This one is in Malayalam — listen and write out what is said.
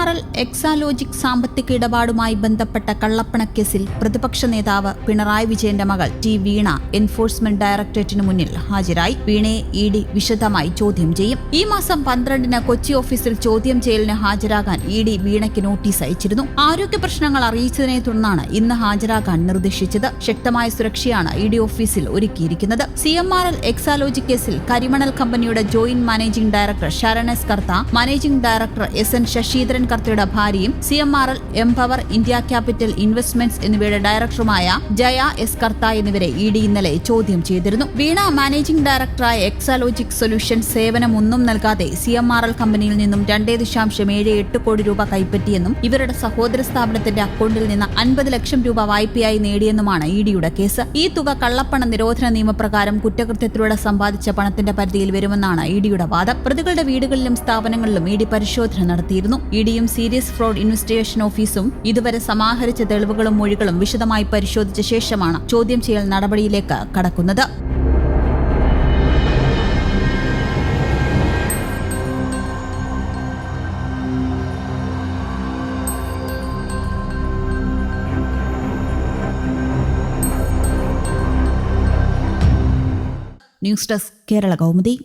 CMRL എക്സാലോജിക് സാമ്പത്തിക ഇടപാടുമായി ബന്ധപ്പെട്ട കള്ളപ്പണക്കേസിൽ പ്രതിപക്ഷ നേതാവ് പിണറായി വിജയന്റെ മകൾ ടി വീണ എൻഫോഴ്സ്മെന്റ് ഡയറക്ടറേറ്റിന് മുന്നിൽ ഹാജരായി. വീണയെ ED വിശദമായി ചോദ്യം ചെയ്യും. ഈ മാസം 12-ന് കൊച്ചി ഓഫീസിൽ ചോദ്യം ചെയ്യലിന് ഹാജരാകാൻ ED വീണയ്ക്ക് നോട്ടീസ് അയച്ചിരുന്നു. ആരോഗ്യ പ്രശ്നങ്ങൾ അറിയിച്ചതിനെ തുടർന്നാണ് ഇന്ന് ഹാജരാകാൻ നിർദ്ദേശിച്ചത്. ശക്തമായ സുരക്ഷയാണ് ED ഓഫീസിൽ ഒരുക്കിയിരിക്കുന്നത്. CMRL എക്സാലോജിക് കേസിൽ കരിമണൽ കമ്പനിയുടെ joint managing director Saran S Kartha, managing director SN Sasheendran കർത്തയുടെ ഭാര്യയും CMRL empower India capital investments എന്നിവയുടെ ഡയറക്ടറുമായ ജയ എസ് കർത്ത എന്നിവരെ ED ഇന്നലെ ചോദ്യം ചെയ്തിരുന്നു. വീണ മാനേജിംഗ് ഡയറക്ടറായ എക്സാലോജിക് സൊല്യൂഷൻസ് സേവനമൊന്നും നൽകാതെ CMRL കമ്പനിയിൽ നിന്നും 2.78 കോടി രൂപ കൈപ്പറ്റിയെന്നും ഇവരുടെ സഹോദര സ്ഥാപനത്തിന്റെ അക്കൗണ്ടിൽ നിന്ന് 50 ലക്ഷം രൂപ വായ്പയായി നേടിയെന്നുമാണ് EDയുടെ കേസ്. ഈ തുക കള്ളപ്പണ നിരോധന നിയമപ്രകാരം കുറ്റകൃത്യത്തിലൂടെ സമ്പാദിച്ച പണത്തിന്റെ പരിധിയിൽ വരുമെന്നാണ് EDയുടെ വാദം. പ്രതികളുടെ വീടുകളിലും സ്ഥാപനങ്ങളിലും ED പരിശോധന നടത്തിയിരുന്നു. EDയും സീരിയസ് ഫ്രോഡ് ഇൻവെസ്റ്റിഗേഷൻ ഓഫീസും ഇതുവരെ സമാഹരിച്ച തെളിവുകളും മൊഴികളും വിശദമായി പരിശോധിച്ച ശേഷമാണ് ചോദ്യം ചെയ്യൽ നടപടിയിലേക്ക് കടക്കുന്നത്. News desk Kerala Kaumudi.